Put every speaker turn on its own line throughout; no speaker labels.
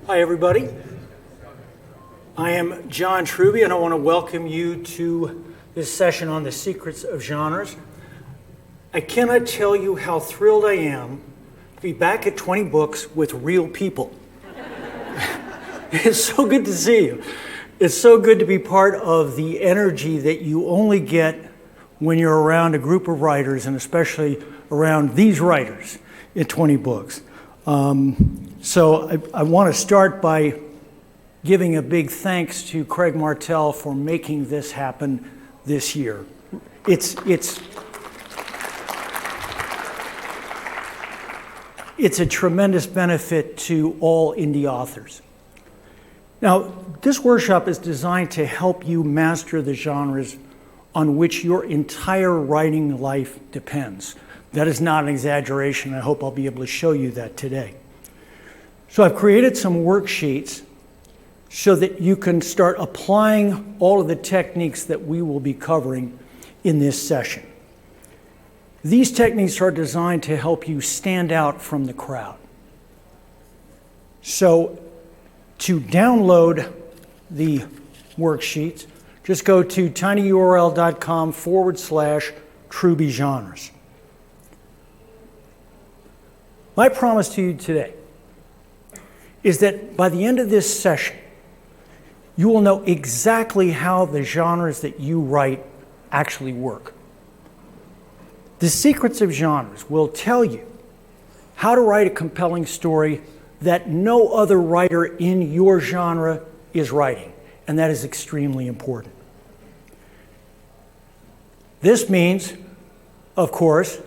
Hi, everybody. I am John Truby, and I want to welcome you to this session on the secrets of genres. I cannot tell you how thrilled I am to be back at 20 Books with real people. It's so good to see you. It's so good to be part of the energy that you only get when you're around a group of writers, and especially around these writers at 20 Books. So I want to start by giving a big thanks to Craig Martell for making this happen this year. It's a tremendous benefit to all indie authors. Now, this workshop is designed to help you master the genres on which your entire writing life depends. That is not an exaggeration. I hope I'll be able to show you that today. So I've created some worksheets so that you can start applying all of the techniques that we will be covering in this session. These techniques are designed to help you stand out from the crowd. So to download the worksheets, just go to tinyurl.com/Truby genres. My promise to you today is that by the end of this session, you will know exactly how the genres that you write actually work. The secrets of genres will tell you how to write a compelling story that no other writer in your genre is writing, and that is extremely important. This means, of course,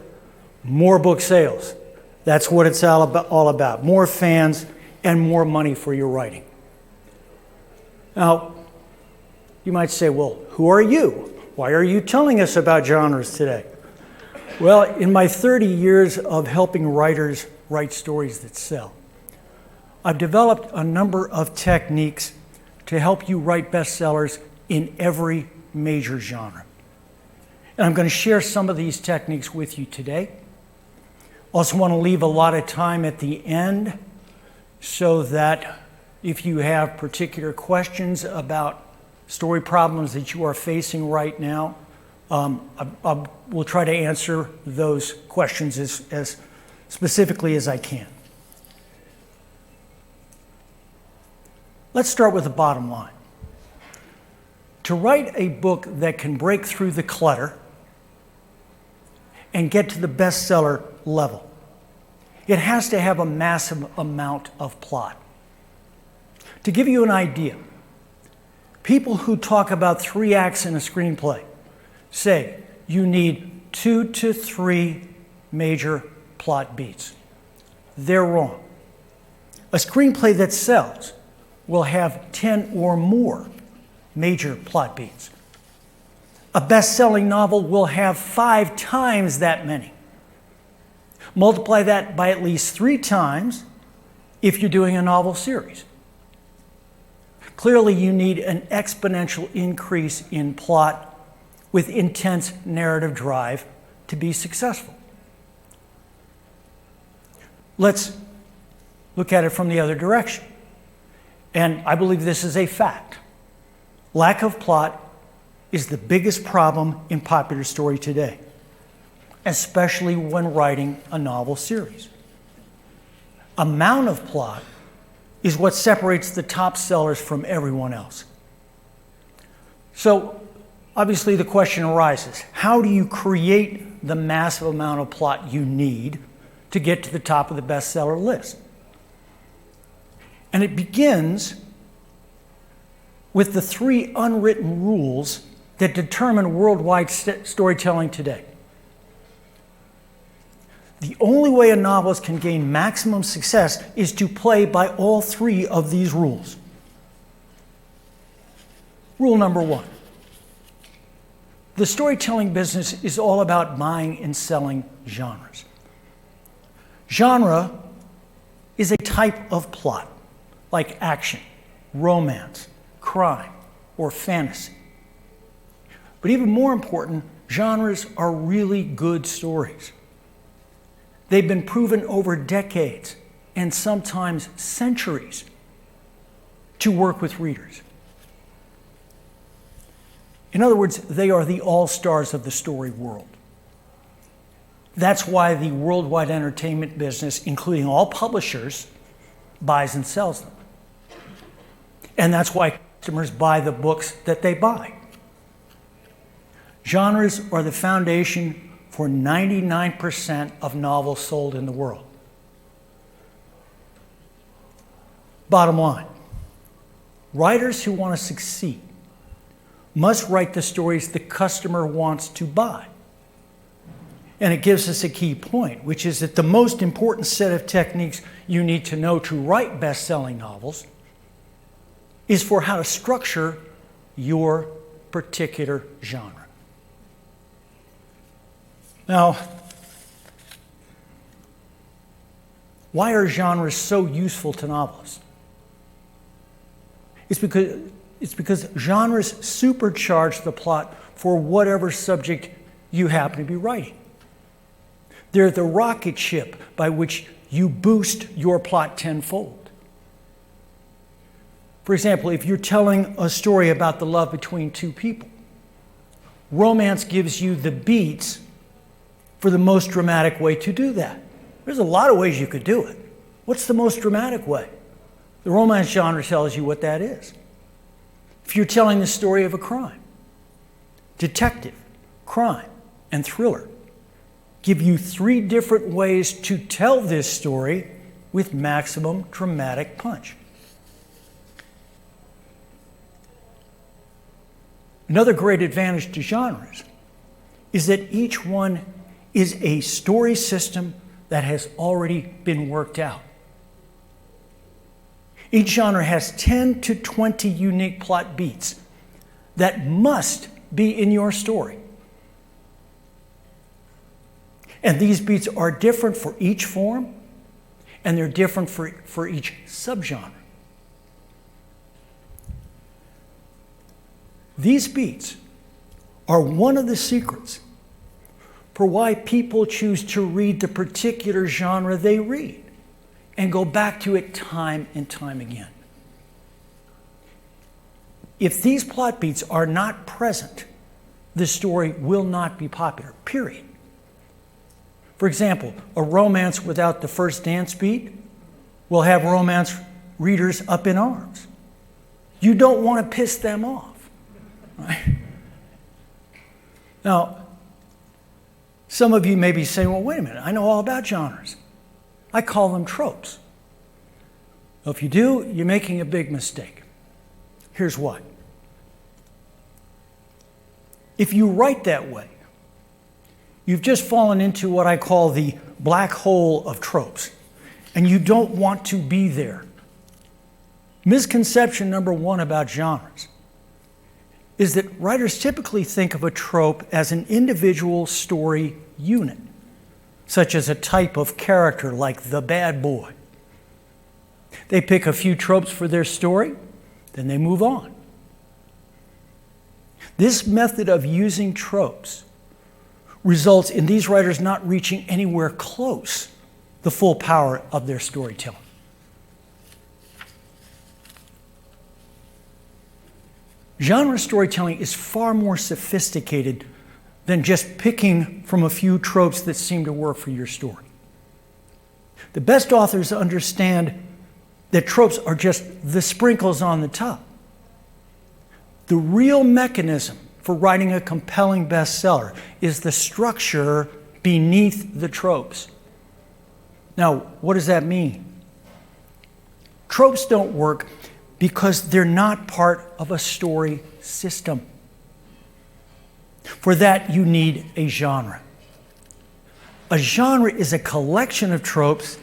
more book sales. That's what it's all about. More fans and more money for your writing. Now, you might say, well, who are you? Why are you telling us about genres today? Well, in my 30 years of helping writers write stories that sell, I've developed a number of techniques to help you write bestsellers in every major genre. And I'm going to share some of these techniques with you today. Also want to leave a lot of time at the end so that if you have particular questions about story problems that you are facing right now, I will try to answer those questions as specifically as I can. Let's start with the bottom line. To write a book that can break through the clutter and get to the bestseller level, it has to have a massive amount of plot. To give you an idea, people who talk about 3 acts in a screenplay say you need 2 to 3 major plot beats. They're wrong. A screenplay that sells will have 10 or more major plot beats. A best-selling novel will have 5 times that many. Multiply that by at least 3 times if you're doing a novel series. Clearly, you need an exponential increase in plot with intense narrative drive to be successful. Let's look at it from the other direction. And I believe this is a fact. Lack of plot is the biggest problem in popular story today, especially when writing a novel series. Amount of plot is what separates the top sellers from everyone else. So obviously the question arises, how do you create the massive amount of plot you need to get to the top of the bestseller list? And it begins with the 3 unwritten rules that determine worldwide storytelling today. The only way a novelist can gain maximum success is to play by all 3 of these rules. Rule number 1. The storytelling business is all about buying and selling genres. Genre is a type of plot, like action, romance, crime, or fantasy. But even more important, genres are really good stories. They've been proven over decades and sometimes centuries to work with readers. In other words, they are the all-stars of the story world. That's why the worldwide entertainment business, including all publishers, buys and sells them. And that's why customers buy the books that they buy. Genres are the foundation for 99% of novels sold in the world. Bottom line, writers who want to succeed must write the stories the customer wants to buy. And it gives us a key point, which is that the most important set of techniques you need to know to write best-selling novels is for how to structure your particular genre. Now, why are genres so useful to novelists? It's because genres supercharge the plot for whatever subject you happen to be writing. They're the rocket ship by which you boost your plot tenfold. For example, if you're telling a story about the love between two people, romance gives you the beats for the most dramatic way to do that. There's a lot of ways you could do it. What's the most dramatic way? The romance genre tells you what that is. If you're telling the story of a crime, detective, crime, and thriller give you 3 different ways to tell this story with maximum dramatic punch. Another great advantage to genres is that each one is a story system that has already been worked out. Each genre has 10 to 20 unique plot beats that must be in your story. And these beats are different for each form, and they're different for each subgenre. These beats are one of the secrets for why people choose to read the particular genre they read and go back to it time and time again. If these plot beats are not present, the story will not be popular, period. For example, a romance without the first dance beat will have romance readers up in arms. You don't want to piss them off, right? Now, some of you may be saying, well, wait a minute, I know all about genres. I call them tropes. Well, if you do, you're making a big mistake. Here's why. If you write that way, you've just fallen into what I call the black hole of tropes, and you don't want to be there. Misconception number 1 about genres is that writers typically think of a trope as an individual story unit, such as a type of character like the bad boy. They pick a few tropes for their story, then they move on. This method of using tropes results in these writers not reaching anywhere close the full power of their storytelling. Genre storytelling is far more sophisticated than just picking from a few tropes that seem to work for your story. The best authors understand that tropes are just the sprinkles on the top. The real mechanism for writing a compelling bestseller is the structure beneath the tropes. Now, what does that mean? Tropes don't work because they're not part of a story system. For that, you need a genre. A genre is a collection of tropes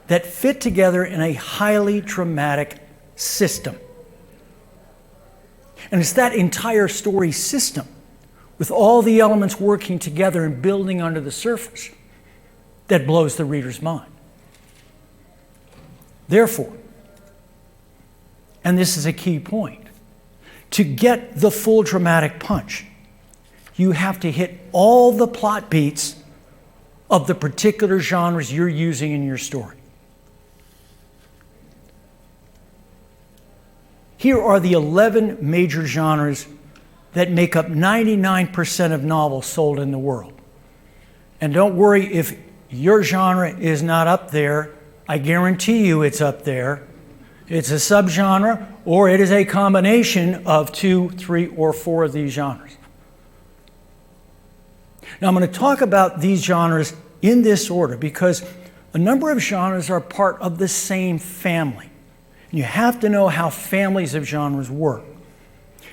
that fit together in a highly dramatic system. And it's that entire story system, with all the elements working together and building under the surface, that blows the reader's mind. Therefore, and this is a key point, to get the full dramatic punch, you have to hit all the plot beats of the particular genres you're using in your story. Here are the 11 major genres that make up 99% of novels sold in the world. And don't worry if your genre is not up there. I guarantee you it's up there. It's a subgenre, or it is a combination of 2, 3, or 4 of these genres. Now I'm going to talk about these genres in this order because a number of genres are part of the same family. And you have to know how families of genres work.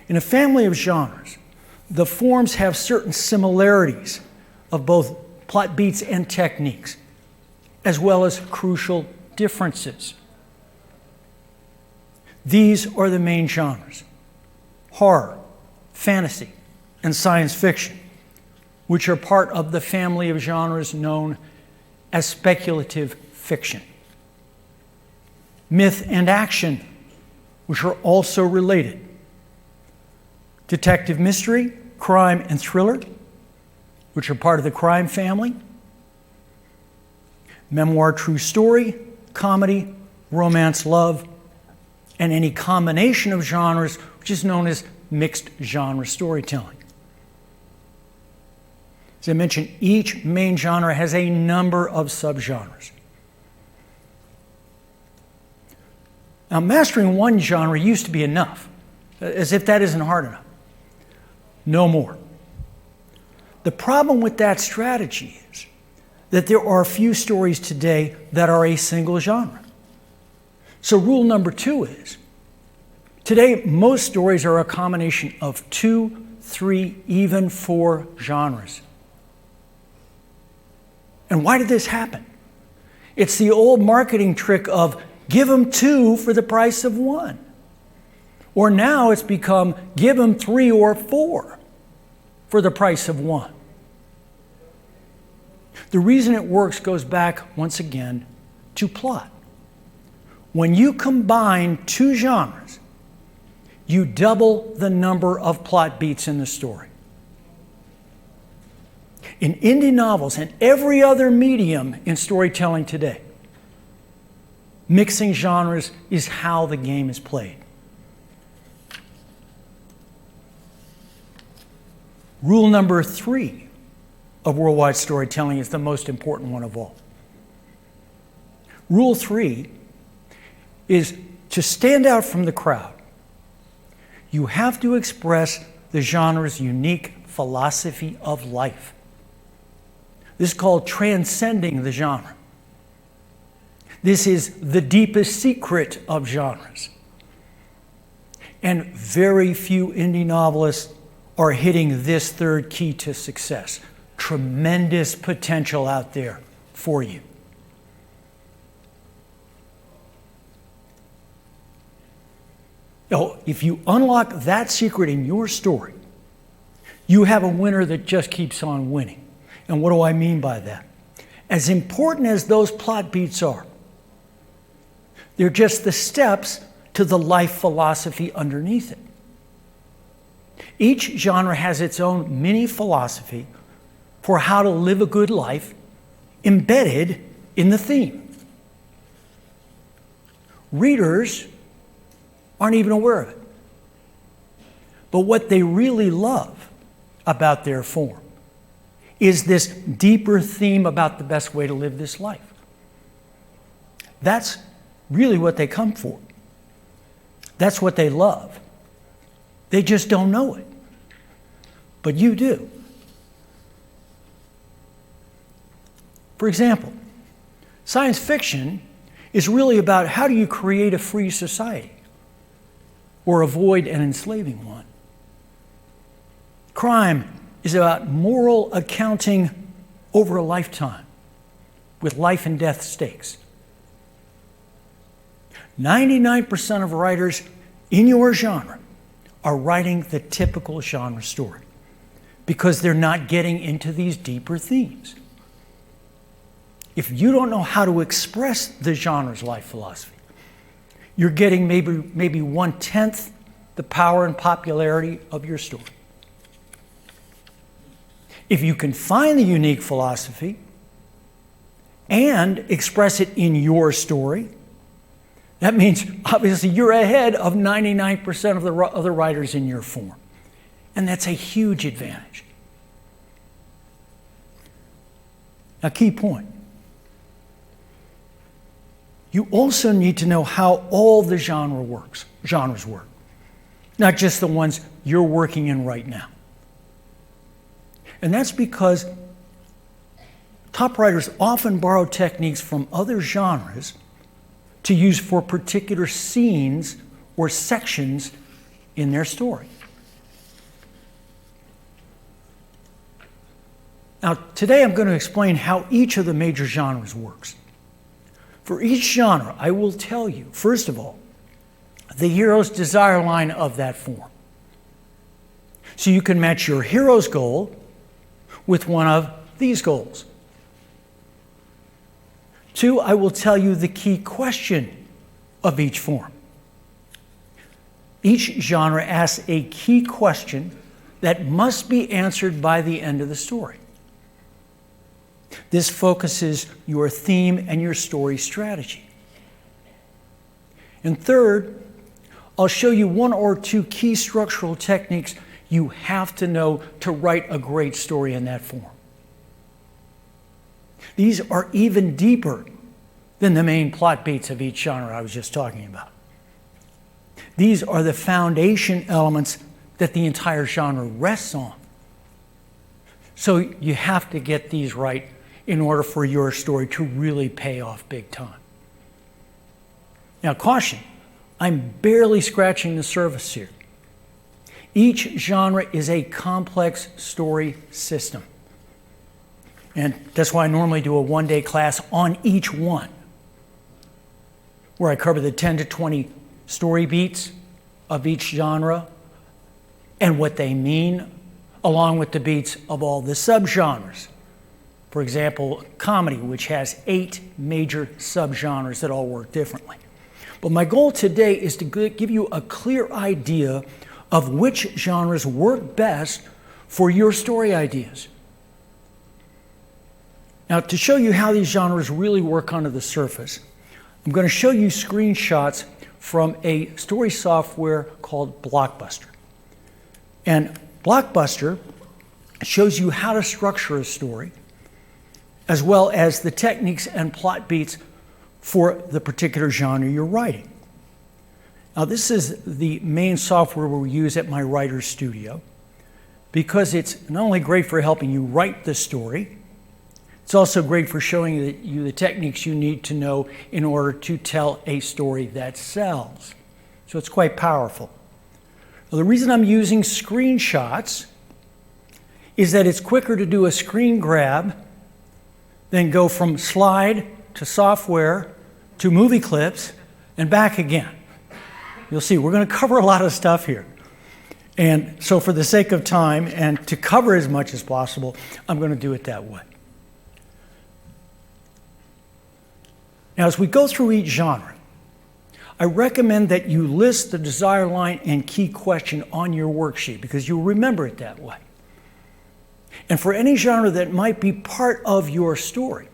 In a family of genres, the forms have certain similarities of both plot beats and techniques, as well as crucial differences. These are the main genres: horror, fantasy, and science fiction, which are part of the family of genres known as speculative fiction. Myth and action, which are also related. Detective mystery, crime, and thriller, which are part of the crime family. Memoir, true story, comedy, romance, love, and any combination of genres, which is known as mixed genre storytelling. As I mentioned, each main genre has a number of subgenres. Now, mastering one genre used to be enough, as if that isn't hard enough. No more. The problem with that strategy is that there are a few stories today that are a single genre. So rule number 2 is, today most stories are a combination of 2, 3, even 4 genres. And why did this happen? It's the old marketing trick of give them 2 for the price of 1. Or now it's become give them 3 or 4 for the price of 1. The reason it works goes back, once again, to plot. When you combine 2 genres, you double the number of plot beats in the story. In indie novels and every other medium in storytelling today, mixing genres is how the game is played. Rule number 3 of worldwide storytelling is the most important one of all. Rule 3 is to stand out from the crowd. You have to express the genre's unique philosophy of life. This is called transcending the genre. This is the deepest secret of genres. And very few indie novelists are hitting this third key to success. Tremendous potential out there for you. Now, if you unlock that secret in your story, you have a winner that just keeps on winning. And what do I mean by that? As important as those plot beats are, they're just the steps to the life philosophy underneath it. Each genre has its own mini philosophy for how to live a good life embedded in the theme. Readers aren't even aware of it. But what they really love about their form is this deeper theme about the best way to live this life. That's really what they come for. That's what they love. They just don't know it. But you do. For example, science fiction is really about how do you create a free society or avoid an enslaving one. Crime is about moral accounting over a lifetime with life and death stakes. 99% of writers in your genre are writing the typical genre story because they're not getting into these deeper themes. If you don't know how to express the genre's life philosophy, you're getting maybe 1/10 the power and popularity of your story. If you can find the unique philosophy and express it in your story, That means, obviously, you're ahead of 99% of the other writers in your form. And that's a huge advantage. Now, key point. You also need to know how all the genres work, not just the ones you're working in right now. And that's because top writers often borrow techniques from other genres to use for particular scenes or sections in their story. Now, today I'm going to explain how each of the major genres works. For each genre, I will tell you, first of all, the hero's desire line of that form. So you can match your hero's goal with one of these goals. 2, I will tell you the key question of each form. Each genre asks a key question that must be answered by the end of the story. This focuses your theme and your story strategy. And third, I'll show you 1 or 2 key structural techniques you have to know to write a great story in that form. These are even deeper than the main plot beats of each genre I was just talking about. These are the foundation elements that the entire genre rests on. So you have to get these right in order for your story to really pay off big time. Now, caution, I'm barely scratching the surface here. Each genre is a complex story system. And that's why I normally do a 1-day class on each one, where I cover the 10 to 20 story beats of each genre and what they mean, along with the beats of all the subgenres. For example, comedy, which has 8 major subgenres that all work differently. But my goal today is to give you a clear idea of which genres work best for your story ideas. Now, to show you how these genres really work under the surface, I'm going to show you screenshots from a story software called Blockbuster. And Blockbuster shows you how to structure a story, as well as the techniques and plot beats for the particular genre you're writing. Now, this is the main software we use at my writer's studio because it's not only great for helping you write the story, it's also great for showing you the techniques you need to know in order to tell a story that sells. So it's quite powerful. Now, the reason I'm using screenshots is that it's quicker to do a screen grab than go from slide to software to movie clips and back again. You'll see, we're going to cover a lot of stuff here. And so for the sake of time and to cover as much as possible, I'm going to do it that way. Now, as we go through each genre, I recommend that you list the desire line and key question on your worksheet because you'll remember it that way. And for any genre that might be part of your story,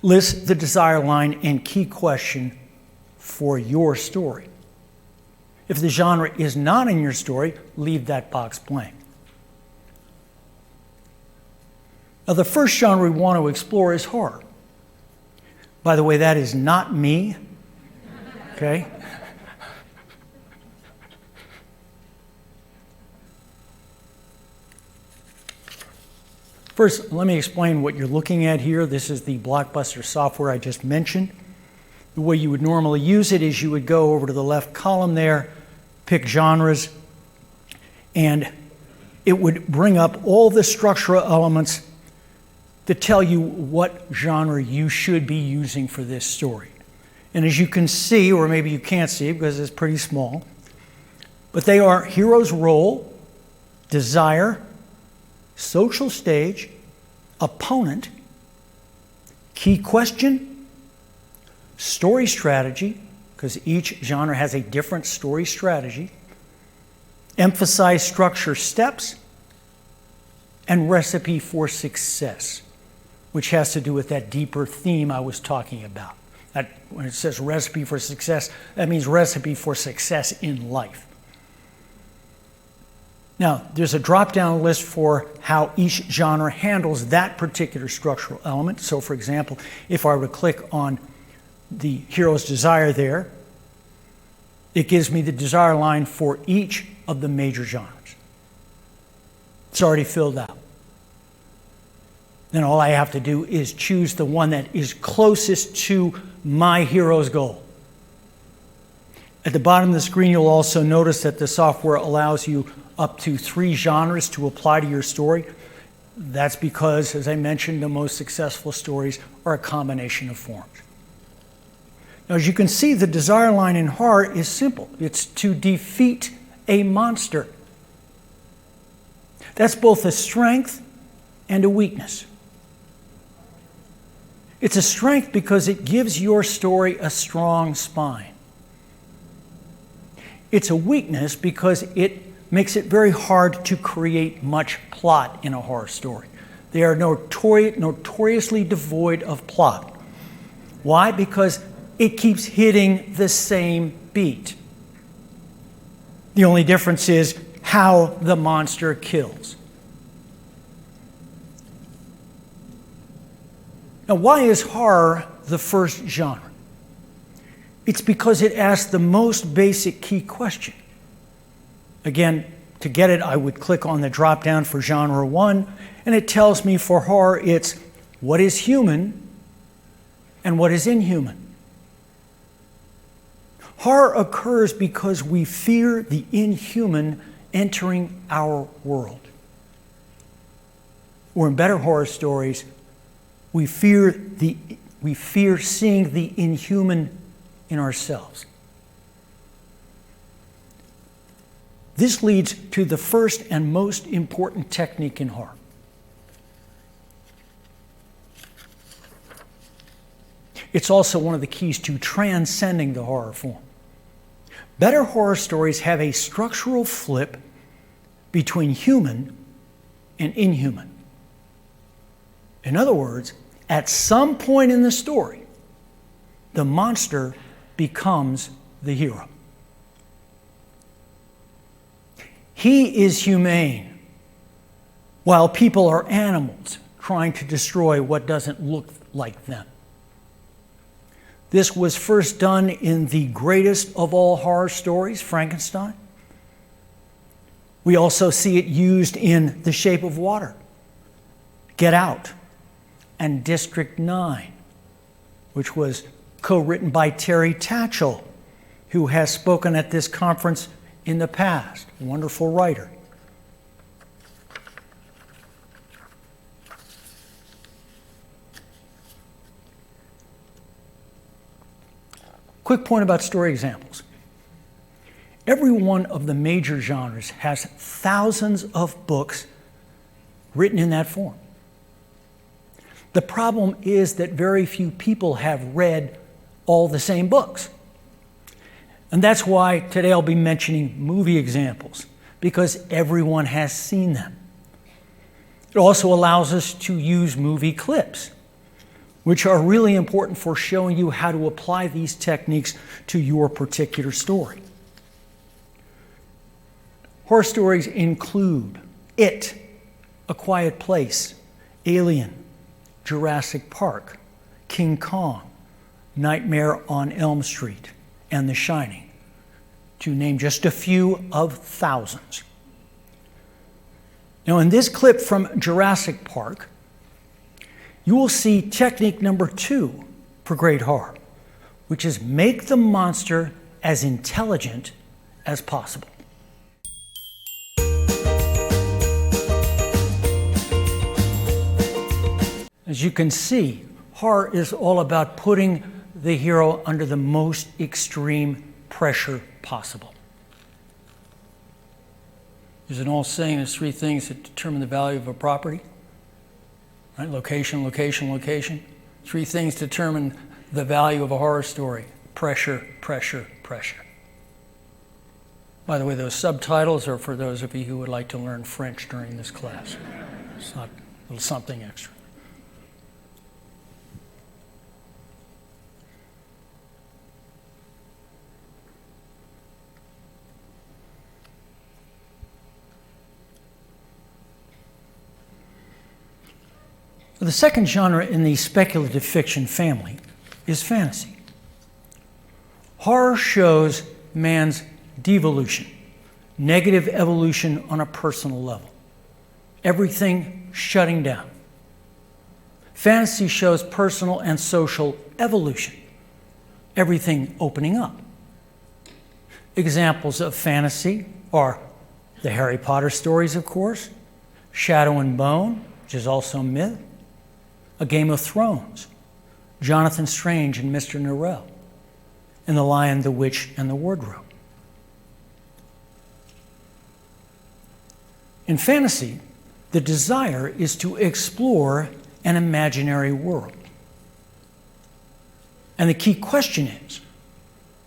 list the desire line and key question for your story. If the genre is not in your story, leave that box blank. Now, the first genre we want to explore is horror. By the way, that is not me, okay? First, let me explain what you're looking at here. This is the Blockbuster software I just mentioned. The way you would normally use it is you would go over to the left column there, pick genres, and it would bring up all the structural elements to tell you what genre you should be using for this story. And as you can see, or maybe you can't see because it's pretty small, but they are hero's role, desire, social stage, opponent, key question, story strategy, because each genre has a different story strategy, emphasize structure steps, and recipe for success, which has to do with that deeper theme I was talking about. When it says recipe for success, that means recipe for success in life. Now, there's a drop-down list for how each genre handles that particular structural element. So, for example, if I were to click on the hero's desire there, it gives me the desire line for each of the major genres. It's already filled out. Then all I have to do is choose the one that is closest to my hero's goal. At the bottom of the screen, you'll also notice that the software allows you up to 3 genres to apply to your story. That's because, as I mentioned, the most successful stories are a combination of forms. Now, as you can see, the desire line in horror is simple. It's to defeat a monster. That's both a strength and a weakness. It's a strength because it gives your story a strong spine. It's a weakness because it makes it very hard to create much plot in a horror story. They are notoriously devoid of plot. Why? Because it keeps hitting the same beat. The only difference is how the monster kills. Now, why is horror the first genre? It's because it asks the most basic key question. Again, to get it, I would click on the drop-down for genre 1, and it tells me for horror it's what is human and what is inhuman. Horror occurs because we fear the inhuman entering our world. Or in better horror stories, we fear seeing the inhuman in ourselves. This leads to the first and most important technique in horror. It's also one of the keys to transcending the horror form. Better horror stories have a structural flip between human and inhuman. In other words, at some point in the story, the monster becomes the hero. He is humane, while people are animals trying to destroy what doesn't look like them. This was first done in the greatest of all horror stories, Frankenstein. We also see it used in The Shape of Water, Get Out, and District 9, which was co-written by Terry Tatchell, who has spoken at this conference in the past. A wonderful writer. Quick point about story examples. Every one of the major genres has thousands of books written in that form. The problem is that very few people have read all the same books. And that's why today I'll be mentioning movie examples, because everyone has seen them. It also allows us to use movie clips, which are really important for showing you how to apply these techniques to your particular story. Horror stories include It, A Quiet Place, Alien, Jurassic Park, King Kong, Nightmare on Elm Street, and The Shining, to name just a few of thousands. Now, in this clip from Jurassic Park, you will see technique number 2 for great horror, which is make the monster as intelligent as possible. As you can see, horror is all about putting the hero under the most extreme pressure possible. There's an old saying, there's 3 things that determine the value of a property. Right? Location, location, location. 3 things determine the value of a horror story. Pressure, pressure, pressure. By the way, those subtitles are for those of you who would like to learn French during this class. It's not a little something extra. The second genre in the speculative fiction family is fantasy. Horror shows man's devolution, negative evolution on a personal level, everything shutting down. Fantasy shows personal and social evolution, everything opening up. Examples of fantasy are the Harry Potter stories, of course, Shadow and Bone, which is also myth, A Game of Thrones, Jonathan Strange and Mr. Norrell, and The Lion, the Witch, and the Wardrobe. In fantasy, the desire is to explore an imaginary world. And the key question is,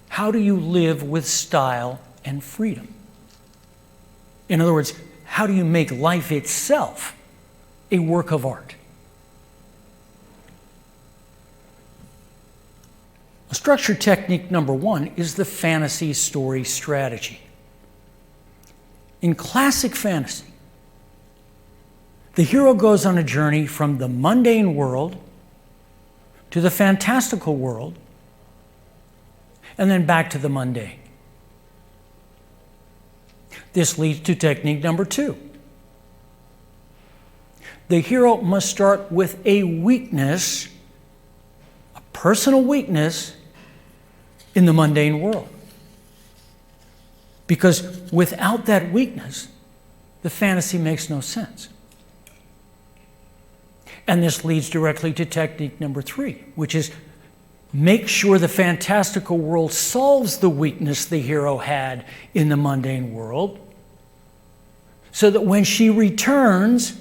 how do you live with style and freedom? In other words, how do you make life itself a work of art? A structure technique number one is the fantasy story strategy. In classic fantasy, the hero goes on a journey from the mundane world to the fantastical world, and then back to the mundane. This leads to technique number two. The hero must start with a weakness, a personal weakness, in the mundane world. Because without that weakness, the fantasy makes no sense. And this leads directly to technique number three, which is make sure the fantastical world solves the weakness the hero had in the mundane world, so that when she returns,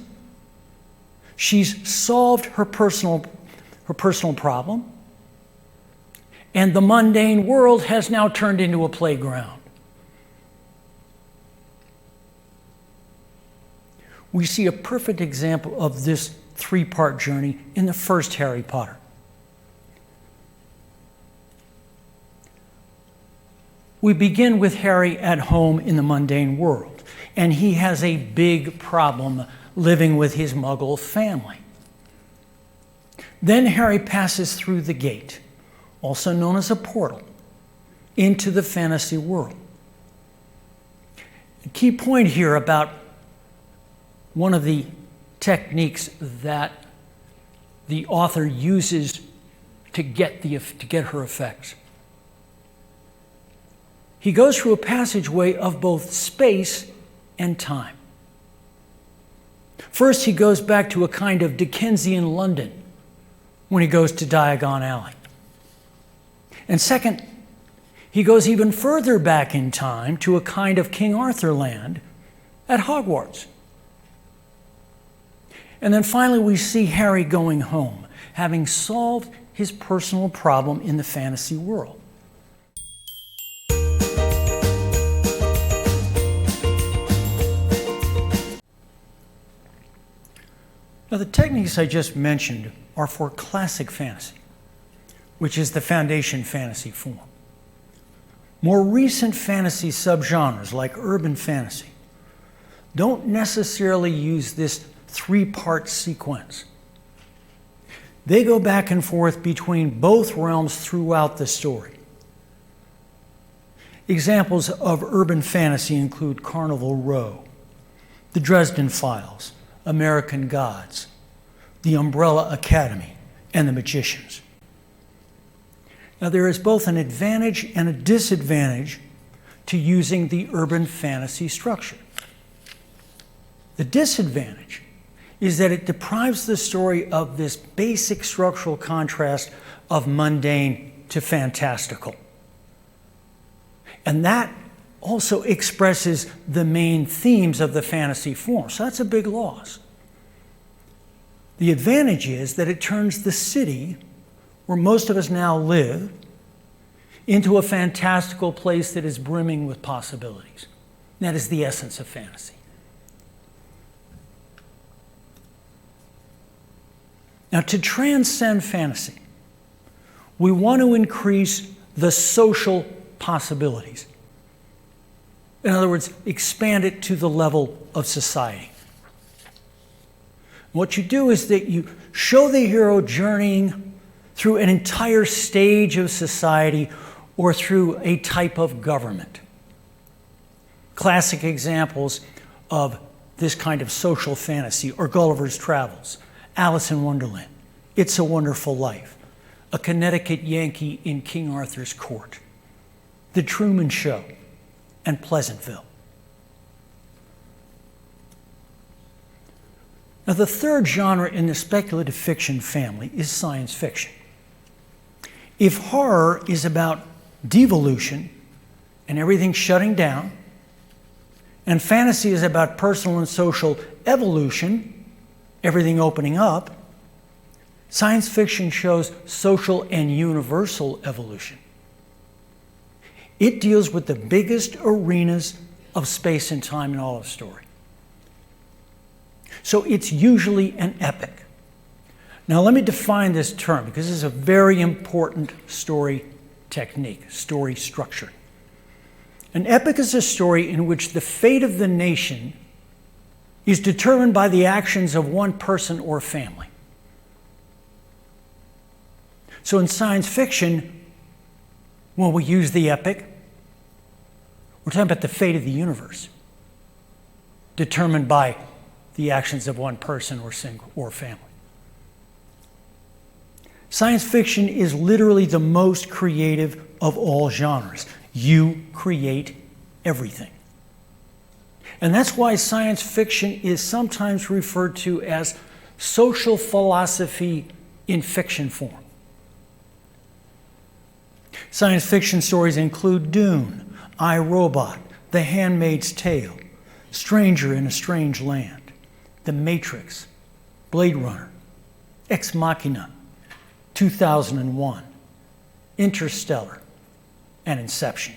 she's solved her personal problem, and the mundane world has now turned into a playground. We see a perfect example of this three-part journey in the first Harry Potter. We begin with Harry at home in the mundane world, and he has a big problem living with his Muggle family. Then Harry passes through the gate, also known as a portal, into the fantasy world. A key point here about one of the techniques that the author uses to get her effects. He goes through a passageway of both space and time. First, he goes back to a kind of Dickensian London when he goes to Diagon Alley. And second, he goes even further back in time to a kind of King Arthur land at Hogwarts. And then finally, we see Harry going home, having solved his personal problem in the fantasy world. Now, the techniques I just mentioned are for classic fantasy, which is the foundation fantasy form. More recent fantasy subgenres, like urban fantasy, don't necessarily use this three-part sequence. They go back and forth between both realms throughout the story. Examples of urban fantasy include Carnival Row, The Dresden Files, American Gods, The Umbrella Academy, and The Magicians. Now, there is both an advantage and a disadvantage to using the urban fantasy structure. The disadvantage is that it deprives the story of this basic structural contrast of mundane to fantastical. And that also expresses the main themes of the fantasy form. So that's a big loss. The advantage is that it turns the city, where most of us now live, into a fantastical place that is brimming with possibilities. That is the essence of fantasy. Now, to transcend fantasy, we want to increase the social possibilities. In other words, expand it to the level of society. What you do is that you show the hero journeying through an entire stage of society or through a type of government. Classic examples of this kind of social fantasy are Gulliver's Travels, Alice in Wonderland, It's a Wonderful Life, A Connecticut Yankee in King Arthur's Court, The Truman Show, and Pleasantville. Now, the third genre in the speculative fiction family is science fiction. If horror is about devolution and everything shutting down, and fantasy is about personal and social evolution, everything opening up, science fiction shows social and universal evolution. It deals with the biggest arenas of space and time in all of story. So it's usually an epic. Now let me define this term, because this is a very important story technique, story structure. An epic is a story in which the fate of the nation is determined by the actions of one person or family. So in science fiction, when we use the epic, we're talking about the fate of the universe, determined by the actions of one person or family. Science fiction is literally the most creative of all genres. You create everything. And that's why science fiction is sometimes referred to as social philosophy in fiction form. Science fiction stories include Dune, I, Robot, The Handmaid's Tale, Stranger in a Strange Land, The Matrix, Blade Runner, Ex Machina, 2001, Interstellar, and Inception.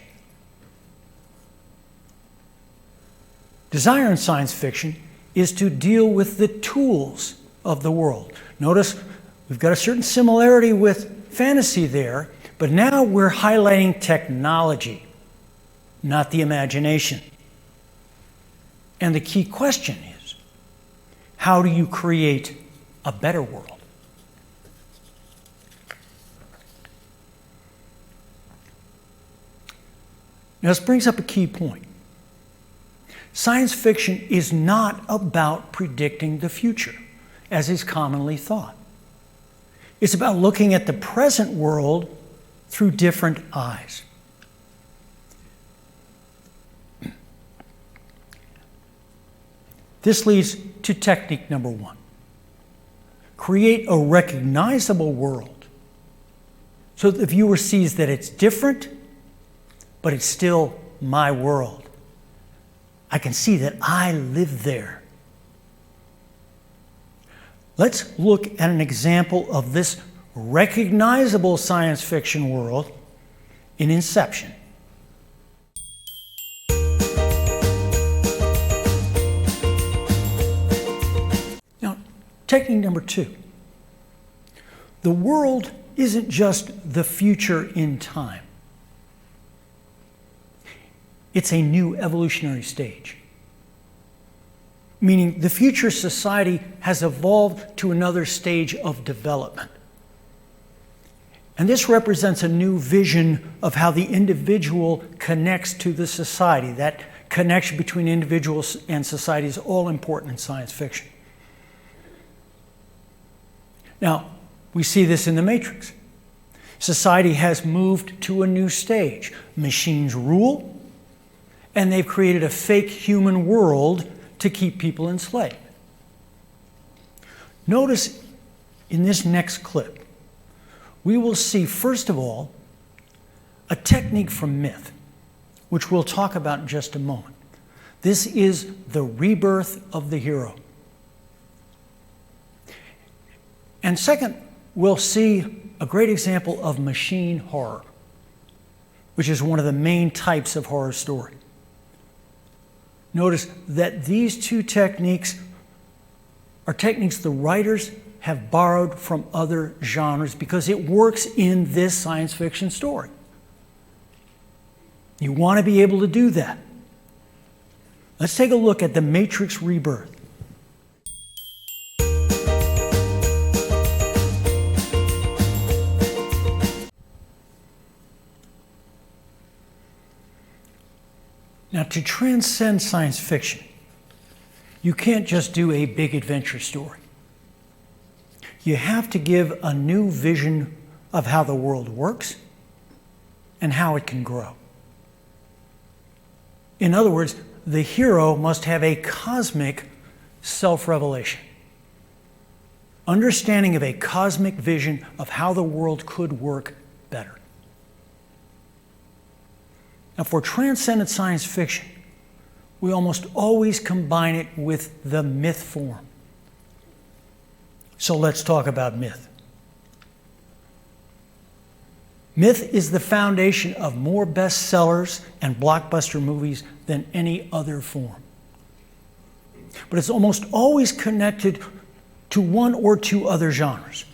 Desire in science fiction is to deal with the tools of the world. Notice we've got a certain similarity with fantasy there, but now we're highlighting technology, not the imagination. And the key question is, how do you create a better world? Now, this brings up a key point. Science fiction is not about predicting the future, as is commonly thought. It's about looking at the present world through different eyes. This leads to technique number one. Create a recognizable world so that the viewer sees that it's different, but it's still my world. I can see that I live there. Let's look at an example of this recognizable science fiction world in Inception. Now, technique number two. The world isn't just the future in time. It's a new evolutionary stage, meaning the future society has evolved to another stage of development. And this represents a new vision of how the individual connects to the society. That connection between individuals and society is all important in science fiction. Now, we see this in The Matrix. Society has moved to a new stage. Machines rule, and they've created a fake human world to keep people enslaved. Notice in this next clip, we will see, first of all, a technique from myth, which we'll talk about in just a moment. This is the rebirth of the hero. And second, we'll see a great example of machine horror, which is one of the main types of horror story. Notice that these two techniques are techniques the writers have borrowed from other genres because it works in this science fiction story. You want to be able to do that. Let's take a look at The Matrix Rebirth. Now, to transcend science fiction, you can't just do a big adventure story. You have to give a new vision of how the world works and how it can grow. In other words, the hero must have a cosmic self-revelation, understanding of a cosmic vision of how the world could work better. Now, for transcendent science fiction, we almost always combine it with the myth form. So let's talk about myth. Myth is the foundation of more bestsellers and blockbuster movies than any other form. But it's almost always connected to one or two other genres.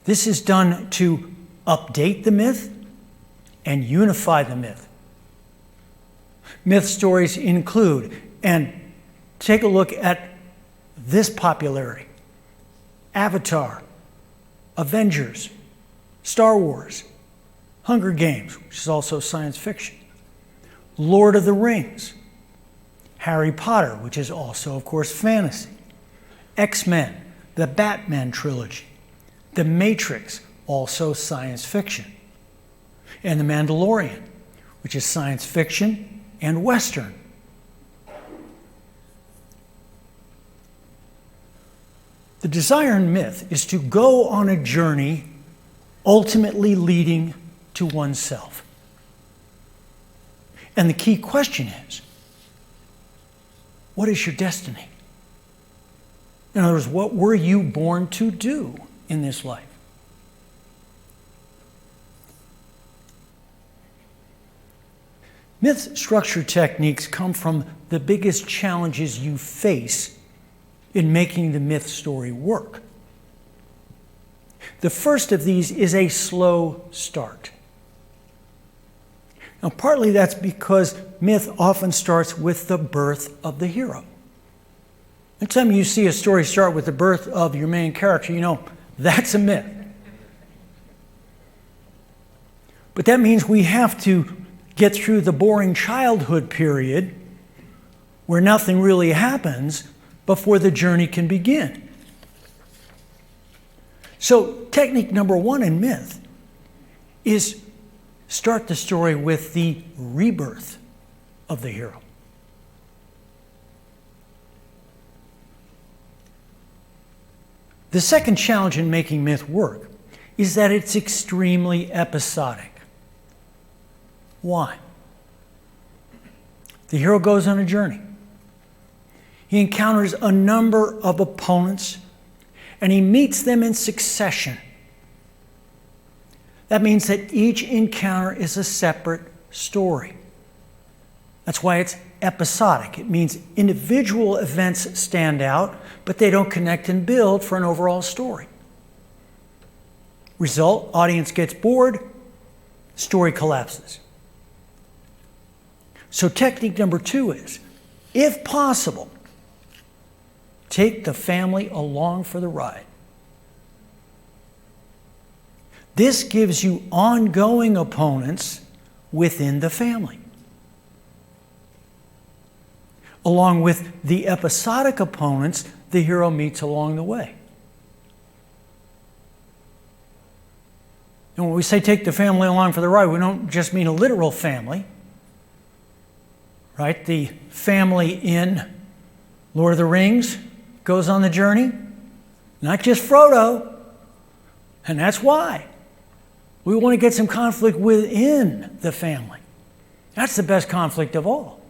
This is done to update the myth and unify the myth. Myth stories include, and take a look at this popularity: Avatar, Avengers, Star Wars, Hunger Games, which is also science fiction, Lord of the Rings, Harry Potter, which is also, of course, fantasy, X-Men, the Batman trilogy, The Matrix, also science fiction, and The Mandalorian, which is science fiction and Western. The desire in myth is to go on a journey ultimately leading to oneself. And the key question is, what is your destiny? In other words, what were you born to do in this life? Myth structure techniques come from the biggest challenges you face in making the myth story work. The first of these is a slow start. Now, partly that's because myth often starts with the birth of the hero. Anytime you see a story start with the birth of your main character, you know that's a myth. But that means we have to get through the boring childhood period where nothing really happens before the journey can begin. So technique number one in myth is start the story with the rebirth of the hero. The second challenge in making myth work is that it's extremely episodic. Why? The hero goes on a journey. He encounters a number of opponents, and he meets them in succession. That means that each encounter is a separate story. That's why it's episodic. It means individual events stand out, but they don't connect and build for an overall story. Result, audience gets bored, story collapses. So technique number two is, if possible, take the family along for the ride. This gives you ongoing opponents within the family, along with the episodic opponents the hero meets along the way. And when we say take the family along for the ride, we don't just mean a literal family, right? The family in Lord of the Rings goes on the journey, not just Frodo, and that's why. We want to get some conflict within the family. That's the best conflict of all.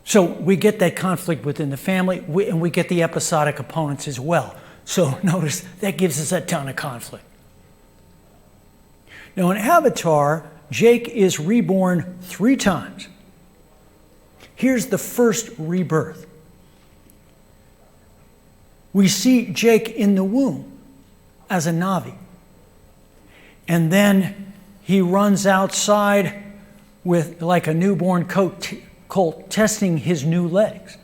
So we get that conflict within the family, and we get the episodic opponents as well. So notice, that gives us a ton of conflict. Now in Avatar, Jake is reborn 3 times. Here's the first rebirth. We see Jake in the womb as a Na'vi. And then he runs outside with like a newborn colt testing his new legs.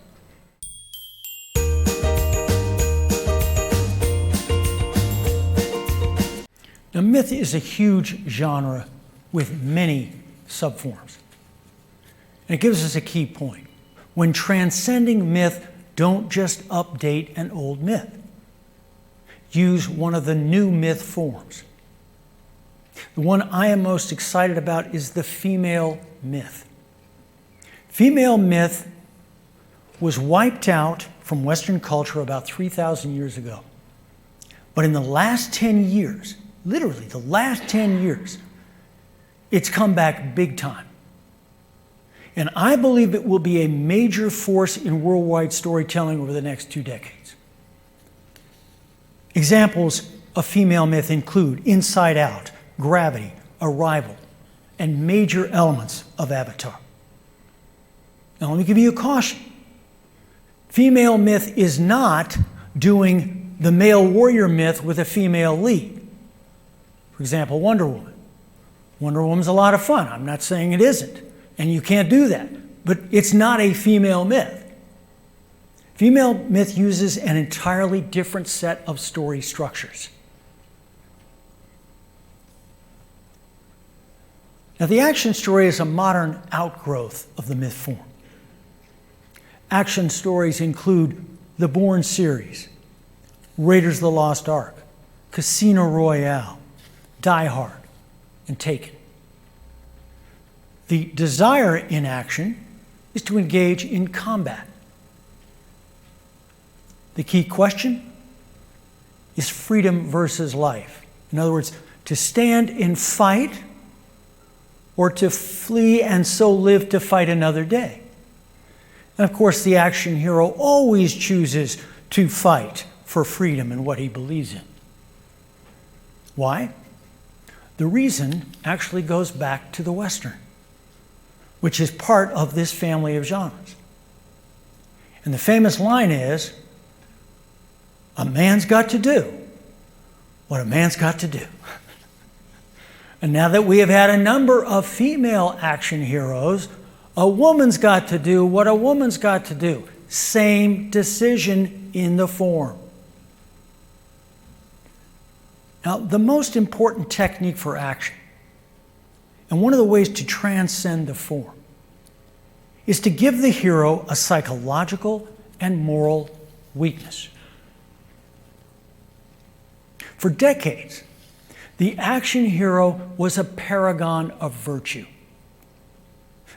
Now, myth is a huge genre with many subforms. And it gives us a key point. When transcending myth, don't just update an old myth. Use one of the new myth forms. The one I am most excited about is the female myth. Female myth was wiped out from Western culture about 3,000 years ago. But in the last 10 years, literally the last 10 years, it's come back big time. And I believe it will be a major force in worldwide storytelling over the next 2 decades. Examples of female myth include Inside Out, Gravity, Arrival, and major elements of Avatar. Now let me give you a caution. Female myth is not doing the male warrior myth with a female lead. For example, Wonder Woman. Wonder Woman's a lot of fun. I'm not saying it isn't. And you can't do that. But it's not a female myth. Female myth uses an entirely different set of story structures. Now, the action story is a modern outgrowth of the myth form. Action stories include the Bourne series, Raiders of the Lost Ark, Casino Royale, Die Hard, and Taken. The desire in action is to engage in combat. The key question is freedom versus life. In other words, to stand and fight or to flee and so live to fight another day. And of course, the action hero always chooses to fight for freedom and what he believes in. Why? The reason actually goes back to the Western, which is part of this family of genres. And the famous line is, a man's got to do what a man's got to do. And now that we have had a number of female action heroes, a woman's got to do what a woman's got to do. Same decision in the form. Now, the most important technique for action, and one of the ways to transcend the form, is to give the hero a psychological and moral weakness. For decades, the action hero was a paragon of virtue.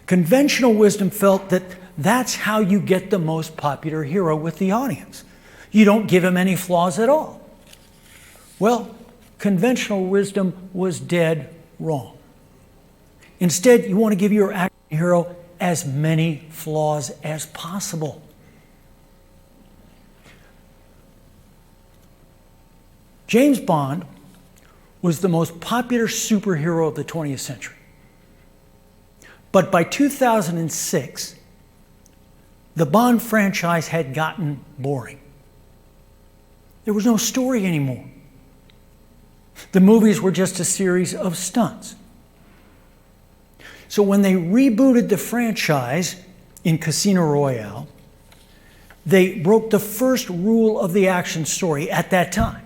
Conventional wisdom felt that that's how you get the most popular hero with the audience. You don't give him any flaws at all. Well, conventional wisdom was dead wrong. Instead, you want to give your action hero as many flaws as possible. James Bond was the most popular superhero of the 20th century. But by 2006, the Bond franchise had gotten boring. There was no story anymore. The movies were just a series of stunts. So when they rebooted the franchise in Casino Royale, they broke the first rule of the action story at that time.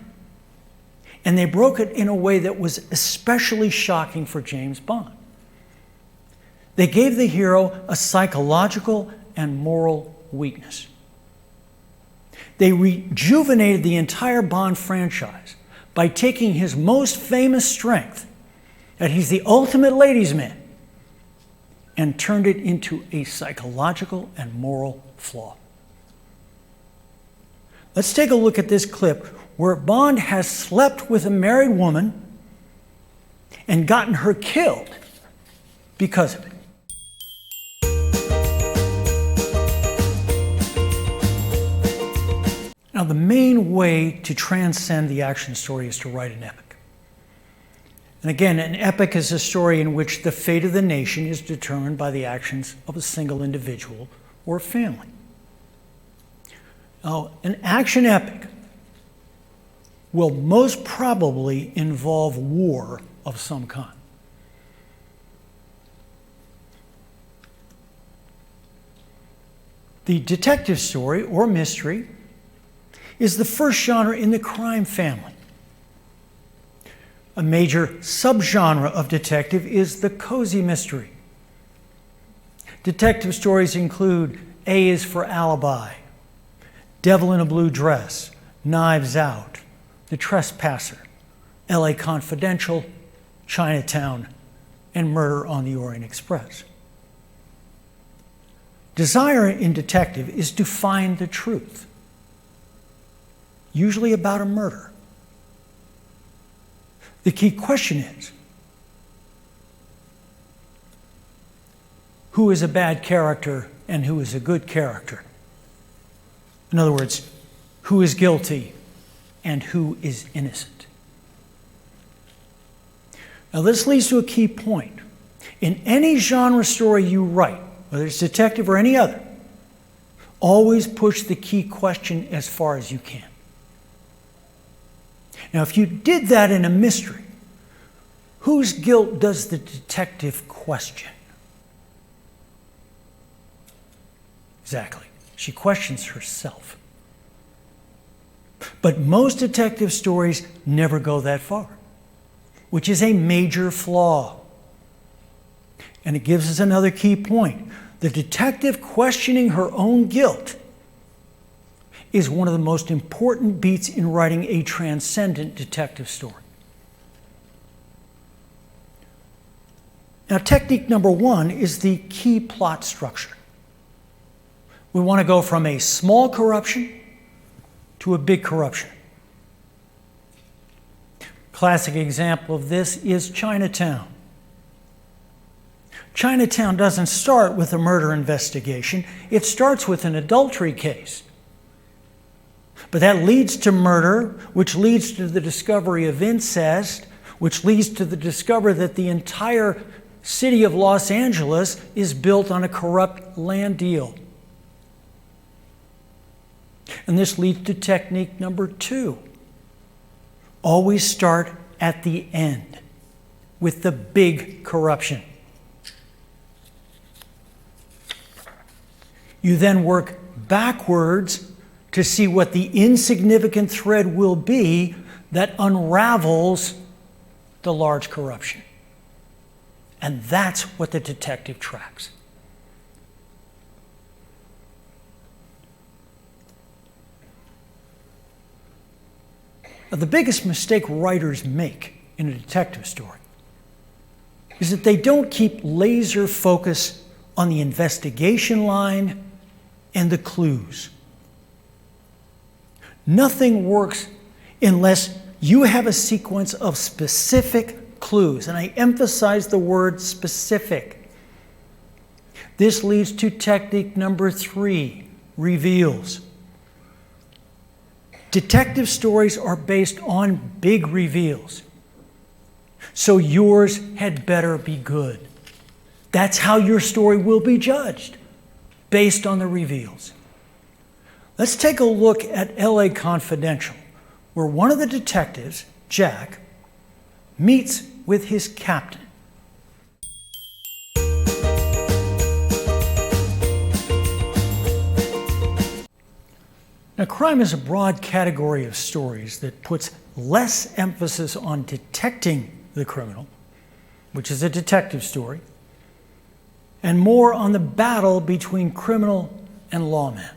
And they broke it in a way that was especially shocking for James Bond. They gave the hero a psychological and moral weakness. They rejuvenated the entire Bond franchise by taking his most famous strength, that he's the ultimate ladies' man, and turned it into a psychological and moral flaw. Let's take a look at this clip where Bond has slept with a married woman and gotten her killed because of it. Now, the main way to transcend the action story is to write an epic. And again, an epic is a story in which the fate of the nation is determined by the actions of a single individual or family. Now, an action epic will most probably involve war of some kind. The detective story or mystery is the first genre in the crime family. A major subgenre of detective is the cozy mystery. Detective stories include A is for Alibi, Devil in a Blue Dress, Knives Out, The Trespasser, LA Confidential, Chinatown, and Murder on the Orient Express. Desire in detective is to find the truth, usually about a murder. The key question is, who is a bad character and who is a good character? In other words, who is guilty and who is innocent? Now this leads to a key point. In any genre story you write, whether it's detective or any other, always push the key question as far as you can. Now, if you did that in a mystery, whose guilt does the detective question? Exactly. She questions herself. But most detective stories never go that far, which is a major flaw. And it gives us another key point. The detective questioning her own guilt is one of the most important beats in writing a transcendent detective story. Now, technique number one is the key plot structure. We want to go from a small corruption to a big corruption. Classic example of this is Chinatown. Chinatown doesn't start with a murder investigation. It starts with an adultery case. But that leads to murder, which leads to the discovery of incest, which leads to the discovery that the entire city of Los Angeles is built on a corrupt land deal. And this leads to technique number two. Always start at the end with the big corruption. You then work backwards to see what the insignificant thread will be that unravels the large corruption. And that's what the detective tracks. Now, the biggest mistake writers make in a detective story is that they don't keep laser focus on the investigation line and the clues. Nothing works unless you have a sequence of specific clues, and I emphasize the word specific. This leads to technique number three, reveals. Detective stories are based on big reveals, so yours had better be good. That's how your story will be judged, based on the reveals. Let's take a look at LA Confidential, where one of the detectives, Jack, meets with his captain. Now, crime is a broad category of stories that puts less emphasis on detecting the criminal, which is a detective story, and more on the battle between criminal and lawman.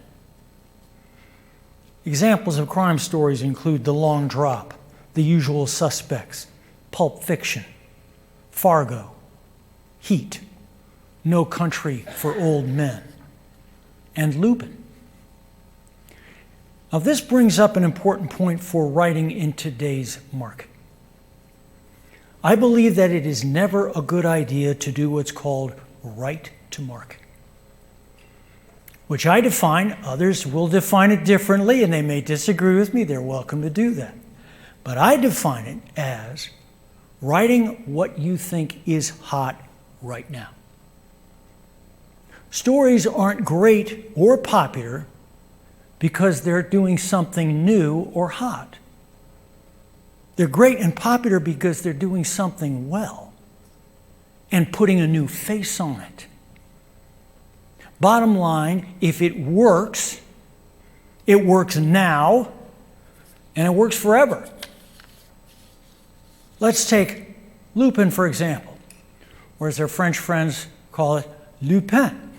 Examples of crime stories include The Long Drop, The Usual Suspects, Pulp Fiction, Fargo, Heat, No Country for Old Men, and Lupin. Now, this brings up an important point for writing in today's market. I believe that it is never a good idea to do what's called right to market, which I define. Others will define it differently, and they may disagree with me. They're welcome to do that. But I define it as writing what you think is hot right now. Stories aren't great or popular because they're doing something new or hot. They're great and popular because they're doing something well and putting a new face on it. Bottom line, if it works now, and it works forever. Let's take Lupin, for example, or as their French friends call it, Lupin.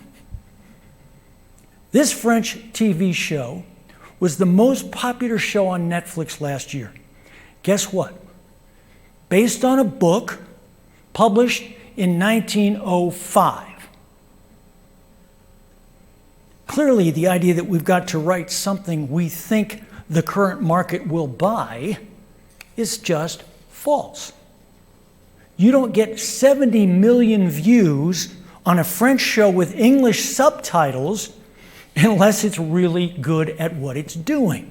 This French TV show was the most popular show on Netflix last year. Guess what? Based on a book published in 1905. Clearly, the idea that we've got to write something we think the current market will buy is just false. You don't get 70 million views on a French show with English subtitles unless it's really good at what it's doing,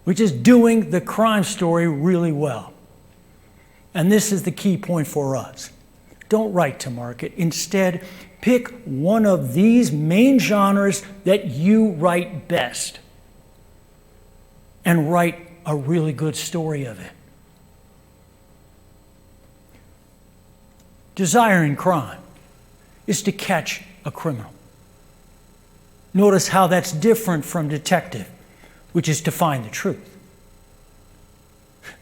which is doing the crime story really well. And this is the key point for us. Don't write to market. Instead, pick one of these main genres that you write best and write a really good story of it. Desire in crime is to catch a criminal. Notice how that's different from detective, which is to find the truth.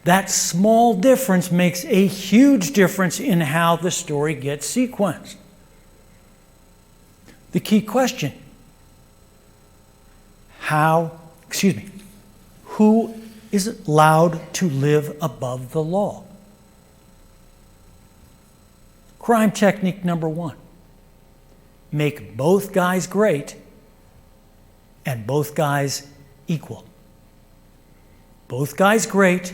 That small difference makes a huge difference in how the story gets sequenced. The key question, who is allowed to live above the law? Crime technique number 1, make both guys great and both guys equal. Both guys great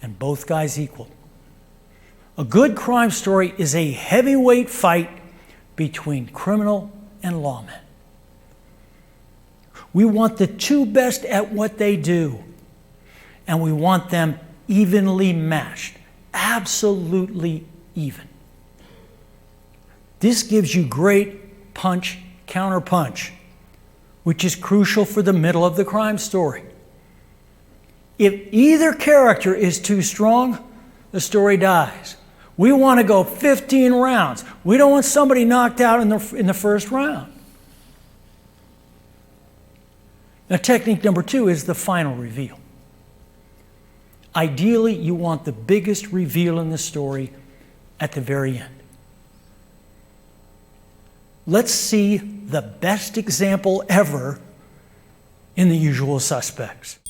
and both guys equal. A good crime story is a heavyweight fight between criminal and lawmen. We want the two best at what they do, and we want them evenly matched, absolutely even. This gives you great punch, counter-punch, which is crucial for the middle of the crime story. If either character is too strong, the story dies. We want to go 15 rounds. We don't want somebody knocked out in the first round. Now, technique number 2 is the final reveal. Ideally, you want the biggest reveal in the story at the very end. Let's see the best example ever in The Usual Suspects.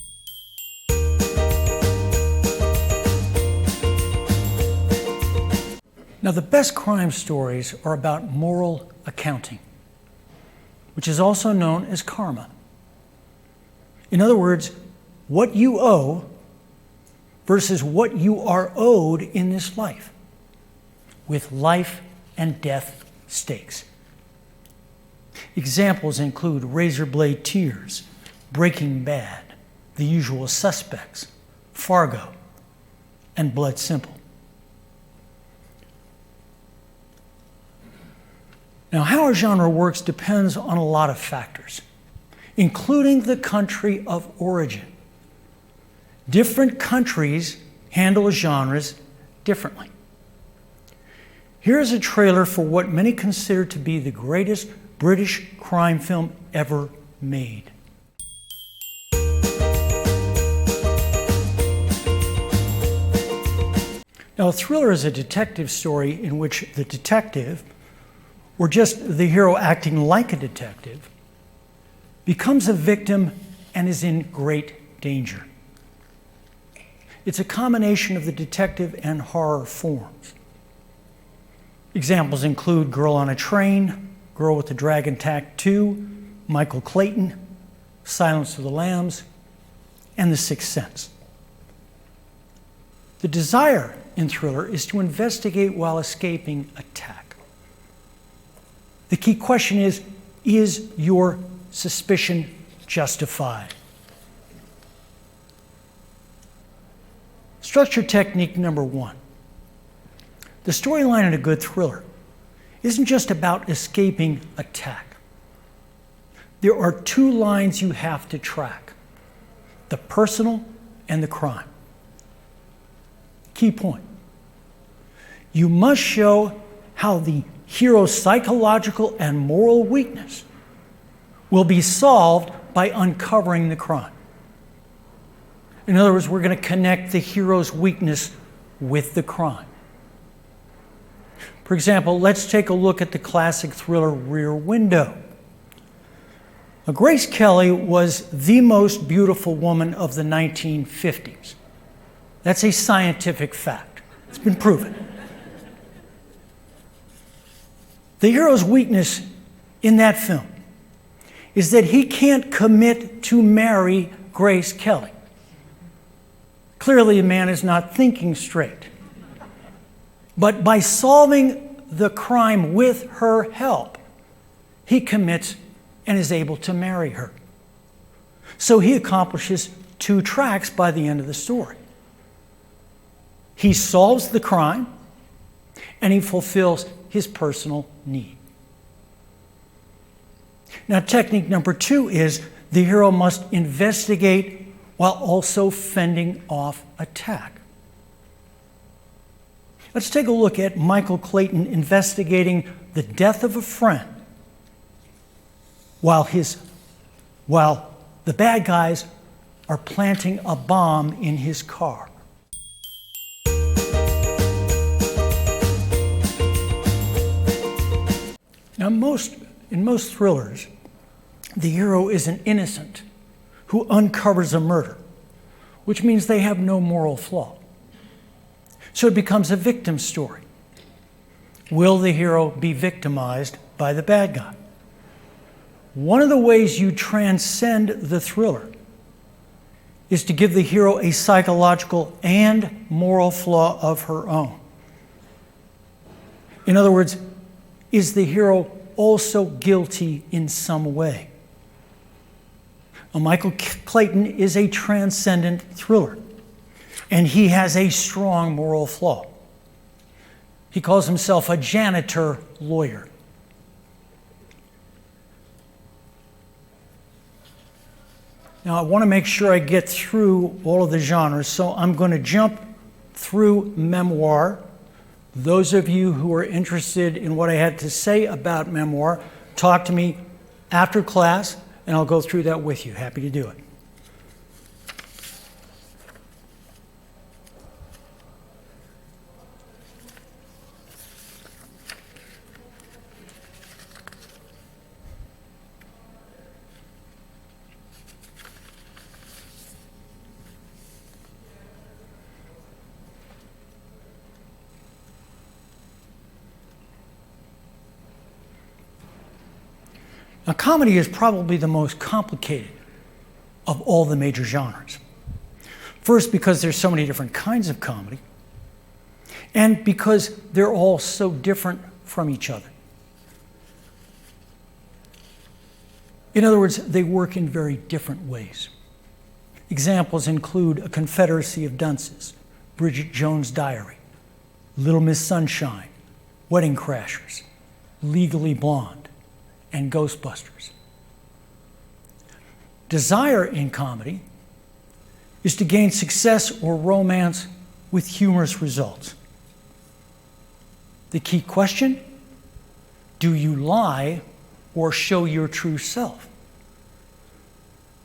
Now, the best crime stories are about moral accounting, which is also known as karma. In other words, what you owe versus what you are owed in this life, with life and death stakes. Examples include Razor Blade Tears, Breaking Bad, The Usual Suspects, Fargo, and Blood Simple. Now, how a genre works depends on a lot of factors, including the country of origin. Different countries handle genres differently. Here's a trailer for what many consider to be the greatest British crime film ever made. Now, a thriller is a detective story in which the detective, or just the hero acting like a detective, becomes a victim and is in great danger. It's a combination of the detective and horror forms. Examples include Girl on a Train, Girl with the Dragon Tattoo, Michael Clayton, Silence of the Lambs, and The Sixth Sense. The desire in thriller is to investigate while escaping attack. The key question is your suspicion justified? Structure technique number 1. The storyline in a good thriller isn't just about escaping attack. There are 2 lines you have to track: the personal and the crime. Key point. You must show how the hero's psychological and moral weakness will be solved by uncovering the crime. In other words, we're going to connect the hero's weakness with the crime. For example, let's take a look at the classic thriller Rear Window. Now, Grace Kelly was the most beautiful woman of the 1950s. That's a scientific fact. It's been proven. The hero's weakness in that film is that he can't commit to marry Grace Kelly. Clearly, a man is not thinking straight. But by solving the crime with her help, he commits and is able to marry her. So he accomplishes 2 tracks by the end of the story. He solves the crime, and he fulfills his personal need. Now, technique number 2 is the hero must investigate while also fending off attack. Let's take a look at Michael Clayton investigating the death of a friend while the bad guys are planting a bomb in his car. Now, in most thrillers, the hero is an innocent who uncovers a murder, which means they have no moral flaw. So it becomes a victim story. Will the hero be victimized by the bad guy? One of the ways you transcend the thriller is to give the hero a psychological and moral flaw of her own. In other words, is the hero also guilty in some way? Well, Michael Clayton is a transcendent thriller, and he has a strong moral flaw. He calls himself a janitor lawyer. Now, I want to make sure I get through all of the genres, so I'm going to jump through memoir. Those of you who are interested in what I had to say about memoir, talk to me after class, and I'll go through that with you. Happy to do it. Now, comedy is probably the most complicated of all the major genres. First, because there's so many different kinds of comedy, and because they're all so different from each other. In other words, they work in very different ways. Examples include A Confederacy of Dunces, Bridget Jones' Diary, Little Miss Sunshine, Wedding Crashers, Legally Blonde, and Ghostbusters. Desire in comedy is to gain success or romance with humorous results. The key question: do you lie or show your true self?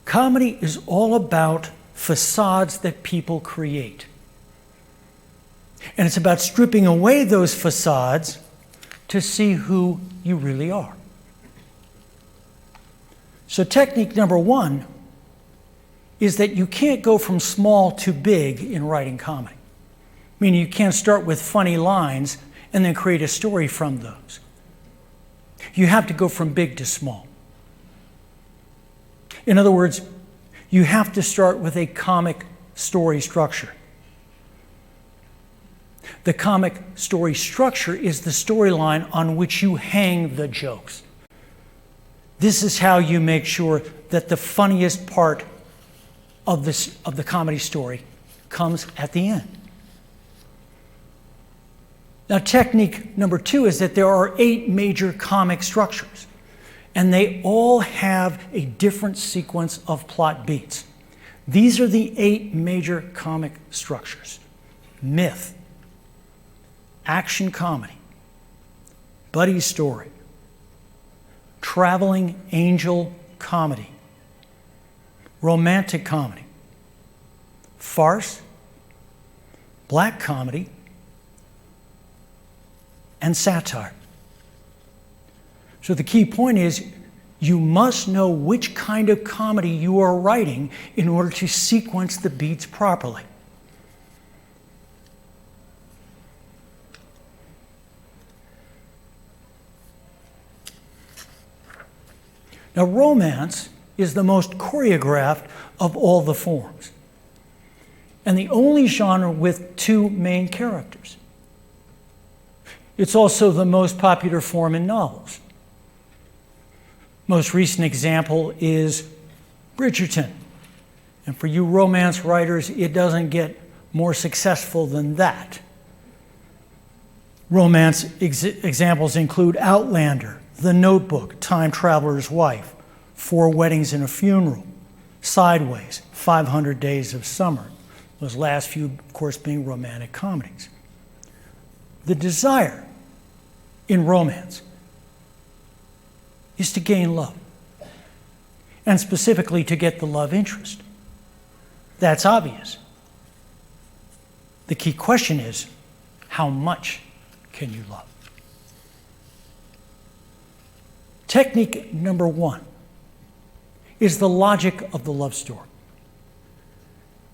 Comedy is all about facades that people create. And it's about stripping away those facades to see who you really are. So technique number 1 is that you can't go from small to big in writing comedy. Meaning you can't start with funny lines and then create a story from those. You have to go from big to small. In other words, you have to start with a comic story structure. The comic story structure is the storyline on which you hang the jokes. This is how you make sure that the funniest part of the comedy story comes at the end. Now, technique number 2 is that there are 8 major comic structures, and they all have a different sequence of plot beats. These are the 8 major comic structures: myth, action comedy, buddy story, traveling angel comedy, romantic comedy, farce, black comedy, and satire. So the key point is you must know which kind of comedy you are writing in order to sequence the beats properly. Now, romance is the most choreographed of all the forms, and the only genre with two main characters. It's also the most popular form in novels. Most recent example is Bridgerton. And for you romance writers, it doesn't get more successful than that. Romance examples include Outlander, The Notebook, Time Traveler's Wife, 4 Weddings and a Funeral, Sideways, 500 Days of Summer. Those last few, of course, being romantic comedies. The desire in romance is to gain love, and specifically to get the love interest. That's obvious. The key question is, how much can you love? Technique number 1 is the logic of the love story.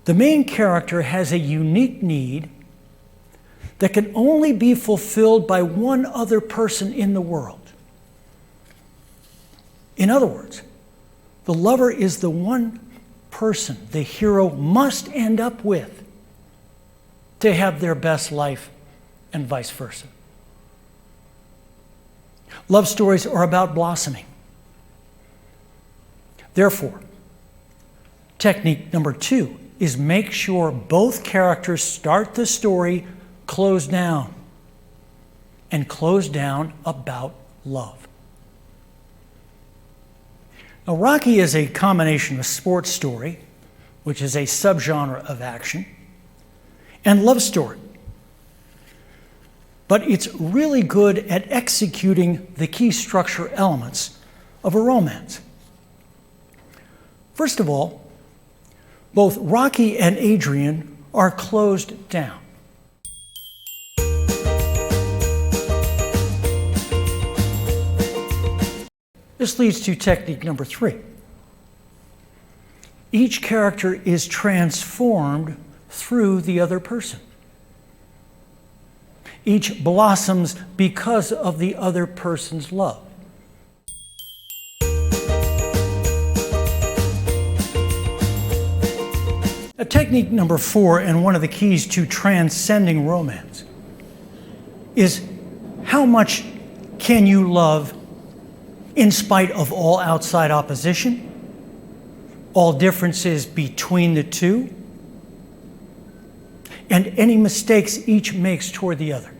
The main character has a unique need that can only be fulfilled by one other person in the world. In other words, the lover is the one person the hero must end up with to have their best life, and vice versa. Love stories are about blossoming. Therefore, technique number 2 is make sure both characters start the story closed down, and closed down about love. Now, Rocky is a combination of sports story, which is a subgenre of action, and love story. But it's really good at executing the key structure elements of a romance. First of all, both Rocky and Adrian are closed down. This leads to technique number 3. Each character is transformed through the other person. Each blossoms because of the other person's love. Technique number 4, and one of the keys to transcending romance, is how much can you love in spite of all outside opposition, all differences between the two, and any mistakes each makes toward the other.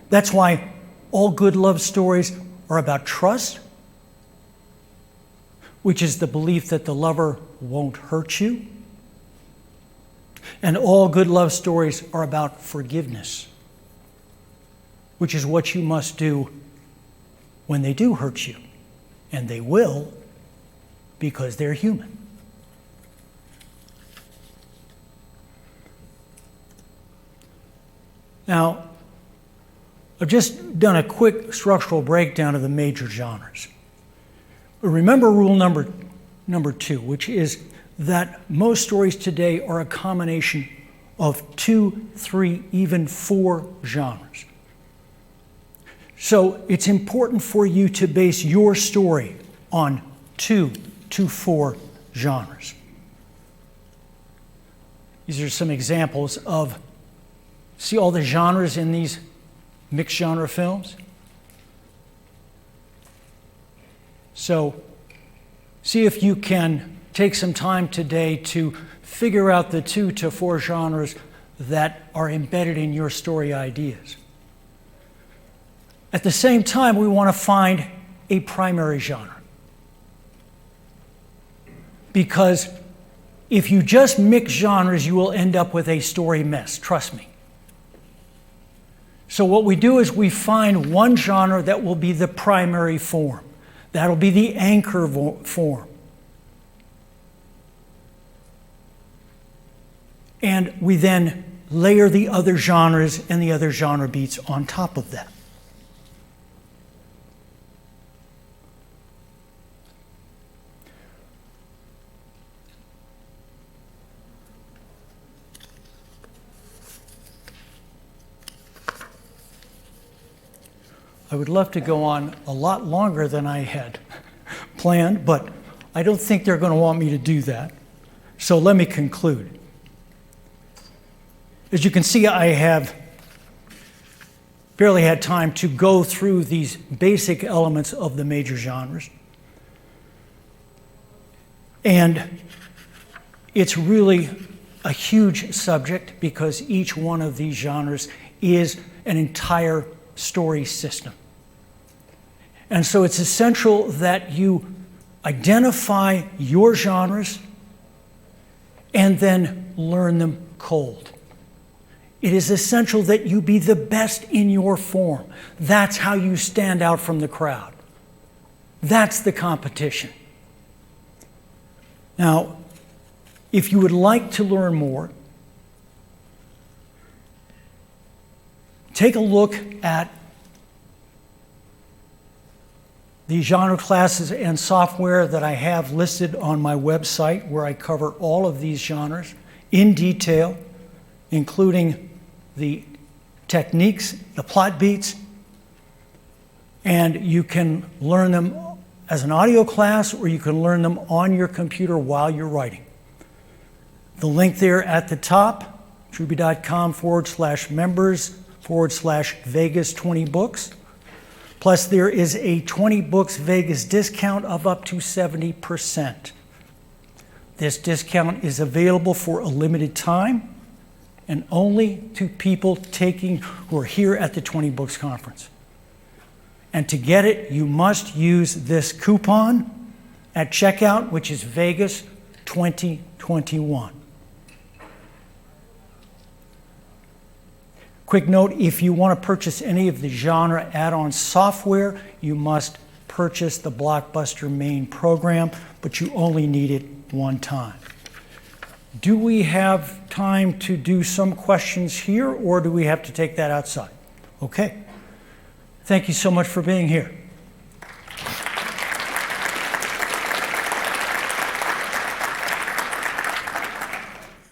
That's why all good love stories are about trust, which is the belief that the lover won't hurt you. And all good love stories are about forgiveness, which is what you must do when they do hurt you. And they will, because they're human. Now, I've just done a quick structural breakdown of the major genres. Remember rule number 2, which is that most stories today are a combination of 2, 3, even 4 genres. So it's important for you to base your story on 2 to 4 genres. These are some examples of, see all the genres in these mixed genre films? So see if you can take some time today to figure out the 2 to 4 genres that are embedded in your story ideas. At the same time, we want to find a primary genre. Because if you just mix genres, you will end up with a story mess, trust me. So what we do is we find one genre that will be the primary form. That'll be the anchor form. and we then layer the other genres and the other genre beats on top of that. I would love to go on a lot longer than I had planned, but I don't think they're going to want me to do that. So let me conclude. As you can see, I have barely had time to go through these basic elements of the major genres. And it's really a huge subject because each one of these genres is an entire story system. And so it's essential that you identify your genres and then learn them cold. It is essential that you be the best in your form. That's how you stand out from the crowd. That's the competition. Now, if you would like to learn more, take a look at the genre classes and software that I have listed on my website, where I cover all of these genres in detail, including the techniques, the plot beats, and you can learn them as an audio class, or you can learn them on your computer while you're writing. The link there at the top, truby.com/members/Vegas 20Books. Plus, there is a 20Books Vegas discount of up to 70%. This discount is available for a limited time and only to people who are here at the 20Books conference. And to get it, you must use this coupon at checkout, which is Vegas 2021. Quick note, if you want to purchase any of the genre add-on software, you must purchase the Blockbuster main program, but you only need it one time. Do we have time to do some questions here, or do we have to take that outside? Okay. Thank you so much for being here.